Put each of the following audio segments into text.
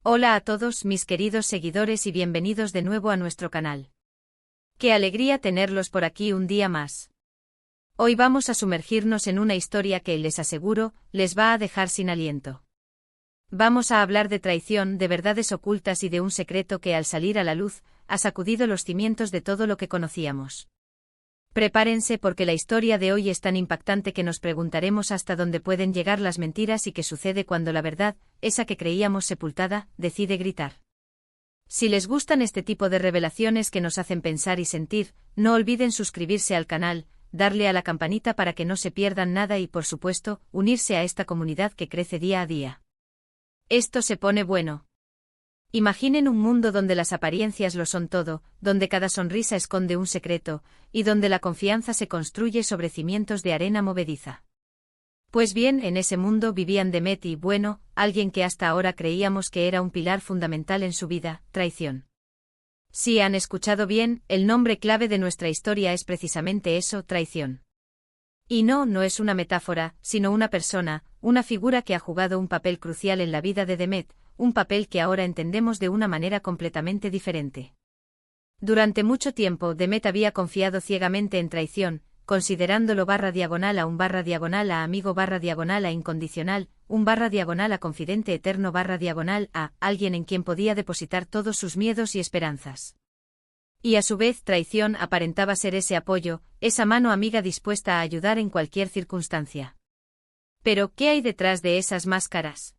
Hola a todos mis queridos seguidores y bienvenidos de nuevo a nuestro canal. Qué alegría tenerlos por aquí un día más. Hoy vamos a sumergirnos en una historia que, les aseguro, les va a dejar sin aliento. Vamos a hablar de traición, de verdades ocultas y de un secreto que, al salir a la luz, ha sacudido los cimientos de todo lo que conocíamos. Prepárense porque la historia de hoy es tan impactante que nos preguntaremos hasta dónde pueden llegar las mentiras y qué sucede cuando la verdad, esa que creíamos sepultada, decide gritar. Si les gustan este tipo de revelaciones que nos hacen pensar y sentir, no olviden suscribirse al canal, darle a la campanita para que no se pierdan nada y, por supuesto, unirse a esta comunidad que crece día a día. Esto se pone bueno. Imaginen un mundo donde las apariencias lo son todo, donde cada sonrisa esconde un secreto, y donde la confianza se construye sobre cimientos de arena movediza. Pues bien, en ese mundo vivían Demet y, bueno, alguien que hasta ahora creíamos que era un pilar fundamental en su vida: traición. Si han escuchado bien, el nombre clave de nuestra historia es precisamente eso: traición. Y no es una metáfora, sino una persona, una figura que ha jugado un papel crucial en la vida de Demet, un papel que ahora entendemos de una manera completamente diferente. Durante mucho tiempo Demet había confiado ciegamente en traición, considerándolo /a un /a amigo /a incondicional, un /a confidente eterno /a alguien en quien podía depositar todos sus miedos y esperanzas. Y a su vez traición aparentaba ser ese apoyo, esa mano amiga dispuesta a ayudar en cualquier circunstancia. Pero, ¿qué hay detrás de esas máscaras?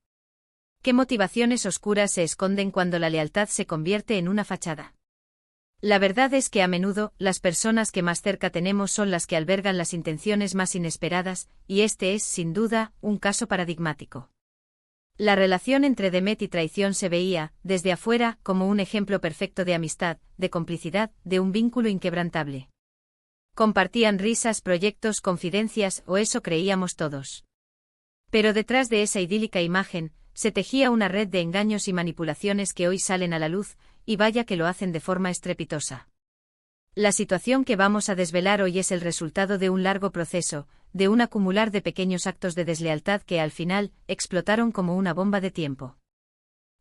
¿Qué motivaciones oscuras se esconden cuando la lealtad se convierte en una fachada? La verdad es que a menudo, las personas que más cerca tenemos son las que albergan las intenciones más inesperadas, y este es, sin duda, un caso paradigmático. La relación entre Demet y traición se veía, desde afuera, como un ejemplo perfecto de amistad, de complicidad, de un vínculo inquebrantable. Compartían risas, proyectos, confidencias, o eso creíamos todos. Pero detrás de esa idílica imagen, se tejía una red de engaños y manipulaciones que hoy salen a la luz, y vaya que lo hacen de forma estrepitosa. La situación que vamos a desvelar hoy es el resultado de un largo proceso, de un acumular de pequeños actos de deslealtad que al final explotaron como una bomba de tiempo.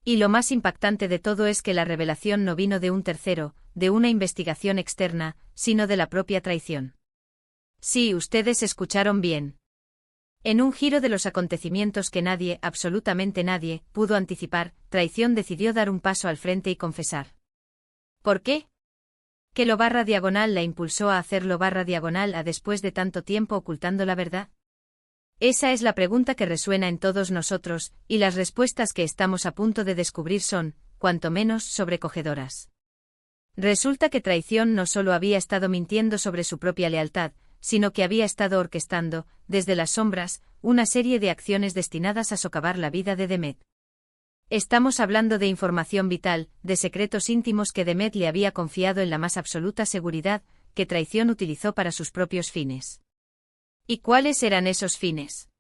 Y lo más impactante de todo es que la revelación no vino de un tercero, de una investigación externa, sino de la propia traición. Sí, ustedes escucharon bien. En un giro de los acontecimientos que nadie, absolutamente nadie, pudo anticipar, traición decidió dar un paso al frente y confesar. ¿Por qué? ¿Qué lo /a la impulsó a hacerlo /a después de tanto tiempo ocultando la verdad? Esa es la pregunta que resuena en todos nosotros, y las respuestas que estamos a punto de descubrir son, cuanto menos, sobrecogedoras. Resulta que traición no solo había estado mintiendo sobre su propia lealtad, sino que había estado orquestando, desde las sombras, una serie de acciones destinadas a socavar la vida de Demet. Estamos hablando de información vital, de secretos íntimos que Demet le había confiado en la más absoluta seguridad, que traición utilizó para sus propios fines. ¿Y cuáles eran esos fines?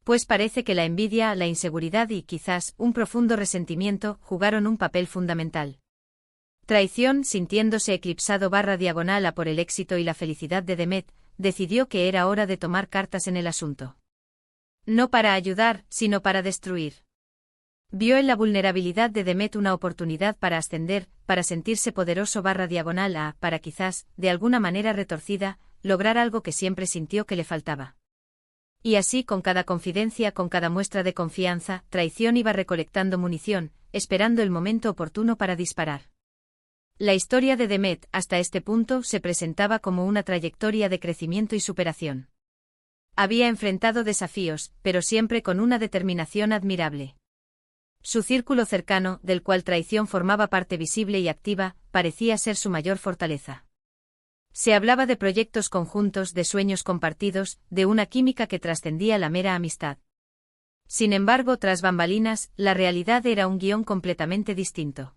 Pues parece que la envidia, la inseguridad y, quizás, un profundo resentimiento jugaron un papel fundamental. Traición, sintiéndose eclipsado /a por el éxito y la felicidad de Demet, decidió que era hora de tomar cartas en el asunto. No para ayudar, sino para destruir. Vio en la vulnerabilidad de Demet una oportunidad para ascender, para sentirse poderoso /a, para quizás, de alguna manera retorcida, lograr algo que siempre sintió que le faltaba. Y así, con cada confidencia, con cada muestra de confianza, traición iba recolectando munición, esperando el momento oportuno para disparar. La historia de Demet, hasta este punto, se presentaba como una trayectoria de crecimiento y superación. Había enfrentado desafíos, pero siempre con una determinación admirable. Su círculo cercano, del cual traición formaba parte visible y activa, parecía ser su mayor fortaleza. Se hablaba de proyectos conjuntos, de sueños compartidos, de una química que trascendía la mera amistad. Sin embargo, tras bambalinas, la realidad era un guión completamente distinto.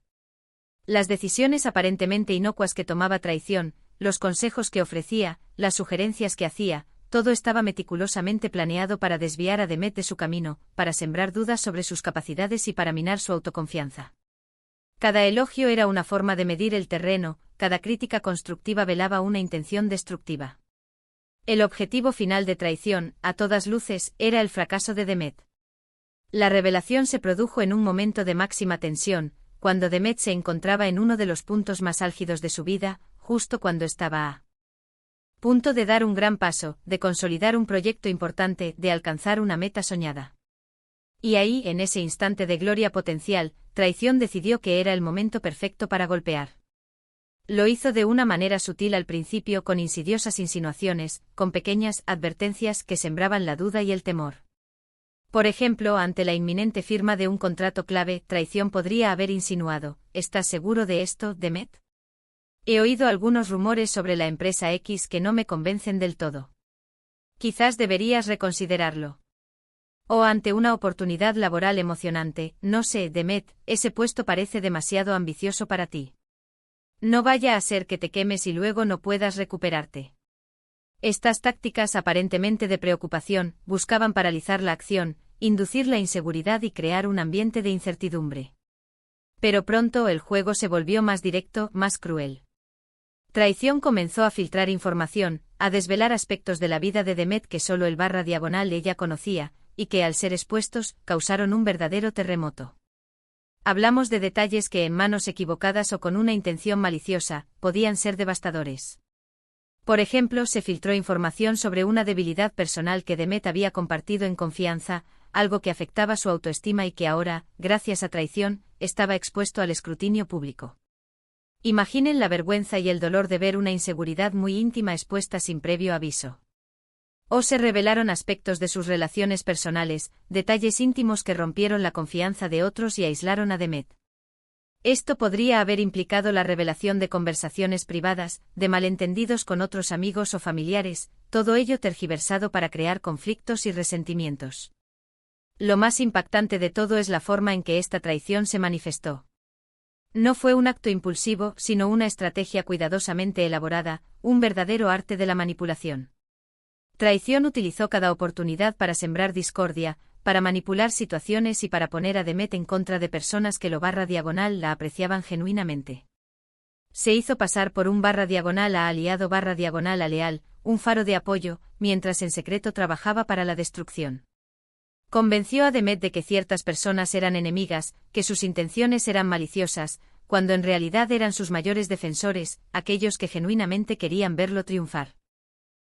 Las decisiones aparentemente inocuas que tomaba traición, los consejos que ofrecía, las sugerencias que hacía, todo estaba meticulosamente planeado para desviar a Demet de su camino, para sembrar dudas sobre sus capacidades y para minar su autoconfianza. Cada elogio era una forma de medir el terreno, cada crítica constructiva velaba una intención destructiva. El objetivo final de traición, a todas luces, era el fracaso de Demet. La revelación se produjo en un momento de máxima tensión, cuando Demet se encontraba en uno de los puntos más álgidos de su vida, justo cuando estaba a punto de dar un gran paso, de consolidar un proyecto importante, de alcanzar una meta soñada. Y ahí, en ese instante de gloria potencial, Traición decidió que era el momento perfecto para golpear. Lo hizo de una manera sutil al principio, con insidiosas insinuaciones, con pequeñas advertencias que sembraban la duda y el temor. Por ejemplo, ante la inminente firma de un contrato clave, Traición podría haber insinuado: ¿estás seguro de esto, Demet? He oído algunos rumores sobre la empresa X que no me convencen del todo. Quizás deberías reconsiderarlo. O ante una oportunidad laboral emocionante: no sé, Demet, ese puesto parece demasiado ambicioso para ti. No vaya a ser que te quemes y luego no puedas recuperarte. Estas tácticas aparentemente de preocupación buscaban paralizar la acción, inducir la inseguridad y crear un ambiente de incertidumbre. Pero pronto el juego se volvió más directo, más cruel. Traición comenzó a filtrar información, a desvelar aspectos de la vida de Demet que solo el / ella conocía, y que al ser expuestos, causaron un verdadero terremoto. Hablamos de detalles que en manos equivocadas o con una intención maliciosa, podían ser devastadores. Por ejemplo, se filtró información sobre una debilidad personal que Demet había compartido en confianza, algo que afectaba su autoestima y que ahora, gracias a Traición, estaba expuesto al escrutinio público. Imaginen la vergüenza y el dolor de ver una inseguridad muy íntima expuesta sin previo aviso. O se revelaron aspectos de sus relaciones personales, detalles íntimos que rompieron la confianza de otros y aislaron a Demet. Esto podría haber implicado la revelación de conversaciones privadas, de malentendidos con otros amigos o familiares, todo ello tergiversado para crear conflictos y resentimientos. Lo más impactante de todo es la forma en que esta traición se manifestó. No fue un acto impulsivo, sino una estrategia cuidadosamente elaborada, un verdadero arte de la manipulación. Traición utilizó cada oportunidad para sembrar discordia, para manipular situaciones y para poner a Demet en contra de personas que la apreciaban genuinamente. Se hizo pasar por un / a aliado / a leal, un faro de apoyo, mientras en secreto trabajaba para la destrucción. Convenció a Demet de que ciertas personas eran enemigas, que sus intenciones eran maliciosas, cuando en realidad eran sus mayores defensores, aquellos que genuinamente querían verlo triunfar.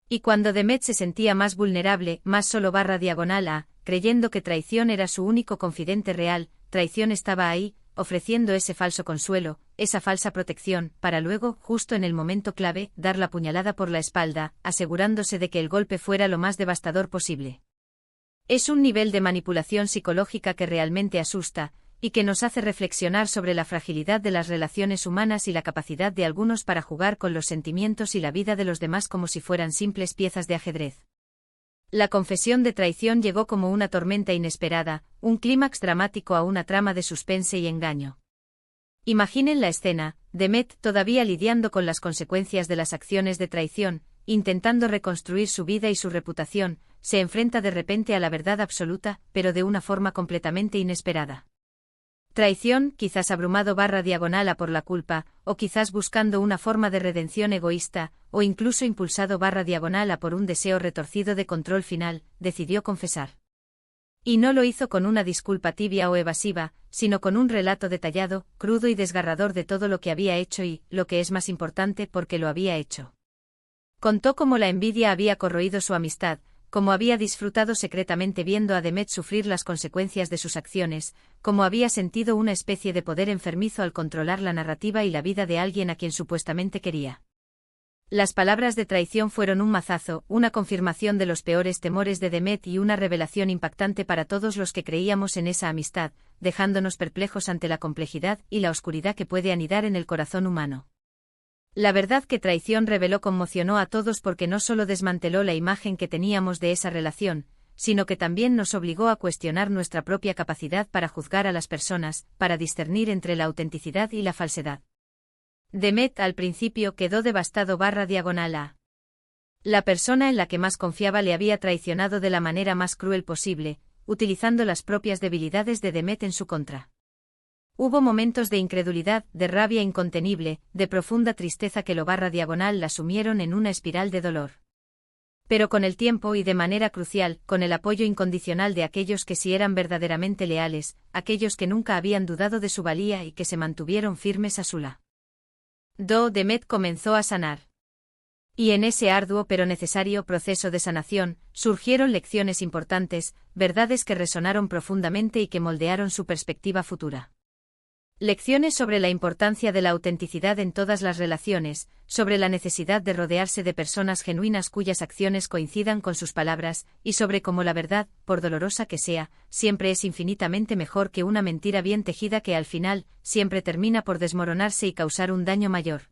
Y cuando Demet se sentía más vulnerable, más solo / a, creyendo que Traición era su único confidente real, Traición estaba ahí, ofreciendo ese falso consuelo, esa falsa protección, para luego, justo en el momento clave, dar la puñalada por la espalda, asegurándose de que el golpe fuera lo más devastador posible. Es un nivel de manipulación psicológica que realmente asusta, y que nos hace reflexionar sobre la fragilidad de las relaciones humanas y la capacidad de algunos para jugar con los sentimientos y la vida de los demás como si fueran simples piezas de ajedrez. La confesión de Traición llegó como una tormenta inesperada, un clímax dramático a una trama de suspense y engaño. Imaginen la escena: Demet, todavía lidiando con las consecuencias de las acciones de Traición, intentando reconstruir su vida y su reputación, se enfrenta de repente a la verdad absoluta, pero de una forma completamente inesperada. Traición, quizás abrumado / a por la culpa, o quizás buscando una forma de redención egoísta, o incluso impulsado / a por un deseo retorcido de control final, decidió confesar. Y no lo hizo con una disculpa tibia o evasiva, sino con un relato detallado, crudo y desgarrador de todo lo que había hecho y, lo que es más importante, por qué lo había hecho. Contó cómo la envidia había corroído su amistad, cómo había disfrutado secretamente viendo a Demet sufrir las consecuencias de sus acciones, cómo había sentido una especie de poder enfermizo al controlar la narrativa y la vida de alguien a quien supuestamente quería. Las palabras de Traición fueron un mazazo, una confirmación de los peores temores de Demet y una revelación impactante para todos los que creíamos en esa amistad, dejándonos perplejos ante la complejidad y la oscuridad que puede anidar en el corazón humano. La verdad que Traición reveló conmocionó a todos porque no solo desmanteló la imagen que teníamos de esa relación, sino que también nos obligó a cuestionar nuestra propia capacidad para juzgar a las personas, para discernir entre la autenticidad y la falsedad. Demet al principio quedó devastado / a. La persona en la que más confiaba le había traicionado de la manera más cruel posible, utilizando las propias debilidades de Demet en su contra. Hubo momentos de incredulidad, de rabia incontenible, de profunda tristeza que lo / la sumieron en una espiral de dolor. Pero con el tiempo y de manera crucial, con el apoyo incondicional de aquellos que sí eran verdaderamente leales, aquellos que nunca habían dudado de su valía y que se mantuvieron firmes a su lado, Demet comenzó a sanar. Y en ese arduo pero necesario proceso de sanación, surgieron lecciones importantes, verdades que resonaron profundamente y que moldearon su perspectiva futura. Lecciones sobre la importancia de la autenticidad en todas las relaciones, sobre la necesidad de rodearse de personas genuinas cuyas acciones coincidan con sus palabras, y sobre cómo la verdad, por dolorosa que sea, siempre es infinitamente mejor que una mentira bien tejida que al final, siempre termina por desmoronarse y causar un daño mayor.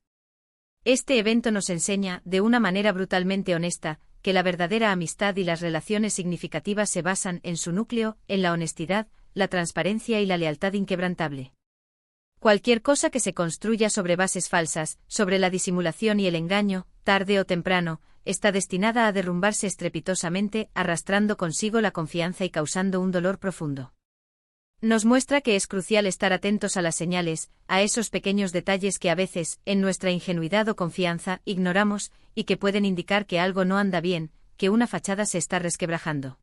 Este evento nos enseña, de una manera brutalmente honesta, que la verdadera amistad y las relaciones significativas se basan en su núcleo, en la honestidad, la transparencia y la lealtad inquebrantable. Cualquier cosa que se construya sobre bases falsas, sobre la disimulación y el engaño, tarde o temprano, está destinada a derrumbarse estrepitosamente, arrastrando consigo la confianza y causando un dolor profundo. Nos muestra que es crucial estar atentos a las señales, a esos pequeños detalles que a veces, en nuestra ingenuidad o confianza, ignoramos, y que pueden indicar que algo no anda bien, que una fachada se está resquebrajando.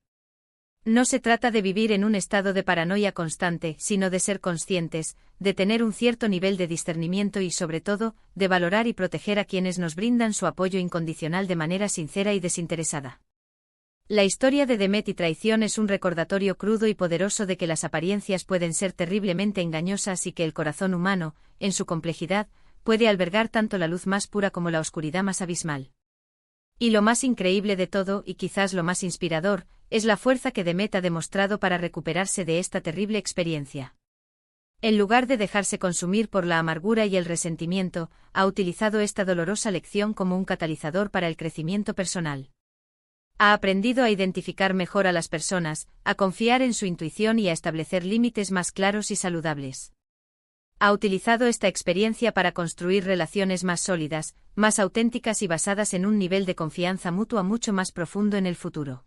No se trata de vivir en un estado de paranoia constante, sino de ser conscientes, de tener un cierto nivel de discernimiento y sobre todo, de valorar y proteger a quienes nos brindan su apoyo incondicional de manera sincera y desinteresada. La historia de Demet y traición es un recordatorio crudo y poderoso de que las apariencias pueden ser terriblemente engañosas y que el corazón humano, en su complejidad, puede albergar tanto la luz más pura como la oscuridad más abismal. Y lo más increíble de todo, y quizás lo más inspirador, es la fuerza que Demet ha demostrado para recuperarse de esta terrible experiencia. En lugar de dejarse consumir por la amargura y el resentimiento, ha utilizado esta dolorosa lección como un catalizador para el crecimiento personal. Ha aprendido a identificar mejor a las personas, a confiar en su intuición y a establecer límites más claros y saludables. Ha utilizado esta experiencia para construir relaciones más sólidas, más auténticas y basadas en un nivel de confianza mutua mucho más profundo en el futuro.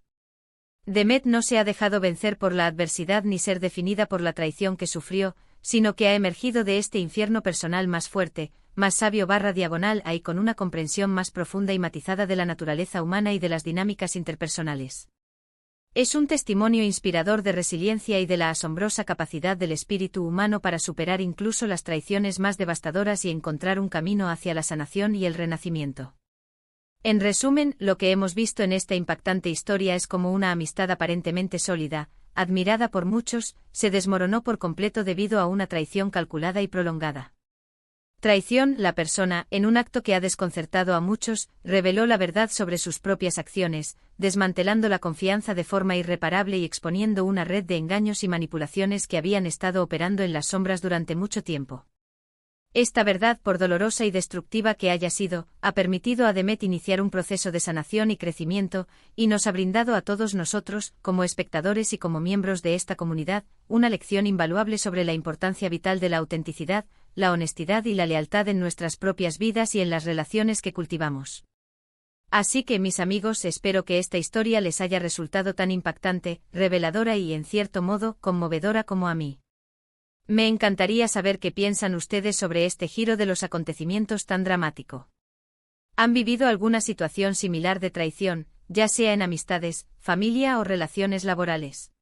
Demet no se ha dejado vencer por la adversidad ni ser definida por la traición que sufrió, sino que ha emergido de este infierno personal más fuerte, más sabio /diagonal y con una comprensión más profunda y matizada de la naturaleza humana y de las dinámicas interpersonales. Es un testimonio inspirador de resiliencia y de la asombrosa capacidad del espíritu humano para superar incluso las traiciones más devastadoras y encontrar un camino hacia la sanación y el renacimiento. En resumen, lo que hemos visto en esta impactante historia es como una amistad aparentemente sólida, admirada por muchos, se desmoronó por completo debido a una traición calculada y prolongada. Traición, la persona, en un acto que ha desconcertado a muchos, reveló la verdad sobre sus propias acciones, desmantelando la confianza de forma irreparable y exponiendo una red de engaños y manipulaciones que habían estado operando en las sombras durante mucho tiempo. Esta verdad, por dolorosa y destructiva que haya sido, ha permitido a Demet iniciar un proceso de sanación y crecimiento, y nos ha brindado a todos nosotros, como espectadores y como miembros de esta comunidad, una lección invaluable sobre la importancia vital de la autenticidad, la honestidad y la lealtad en nuestras propias vidas y en las relaciones que cultivamos. Así que, mis amigos, espero que esta historia les haya resultado tan impactante, reveladora y, en cierto modo, conmovedora como a mí. Me encantaría saber qué piensan ustedes sobre este giro de los acontecimientos tan dramático. ¿Han vivido alguna situación similar de traición, ya sea en amistades, familia o relaciones laborales?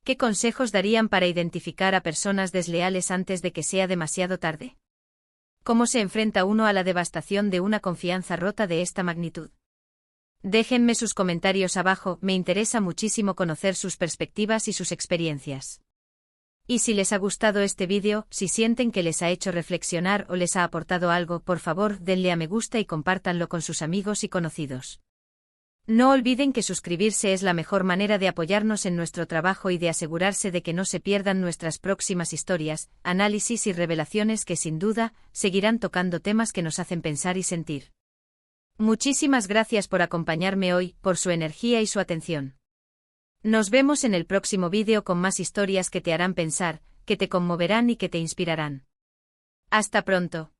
¿Qué consejos darían para identificar a personas desleales antes de que sea demasiado tarde? ¿Cómo se enfrenta uno a la devastación de una confianza rota de esta magnitud? Déjenme sus comentarios abajo, me interesa muchísimo conocer sus perspectivas y sus experiencias. Y si les ha gustado este vídeo, si sienten que les ha hecho reflexionar o les ha aportado algo, por favor, denle a me gusta y compártanlo con sus amigos y conocidos. No olviden que suscribirse es la mejor manera de apoyarnos en nuestro trabajo y de asegurarse de que no se pierdan nuestras próximas historias, análisis y revelaciones que sin duda, seguirán tocando temas que nos hacen pensar y sentir. Muchísimas gracias por acompañarme hoy, por su energía y su atención. Nos vemos en el próximo vídeo con más historias que te harán pensar, que te conmoverán y que te inspirarán. Hasta pronto.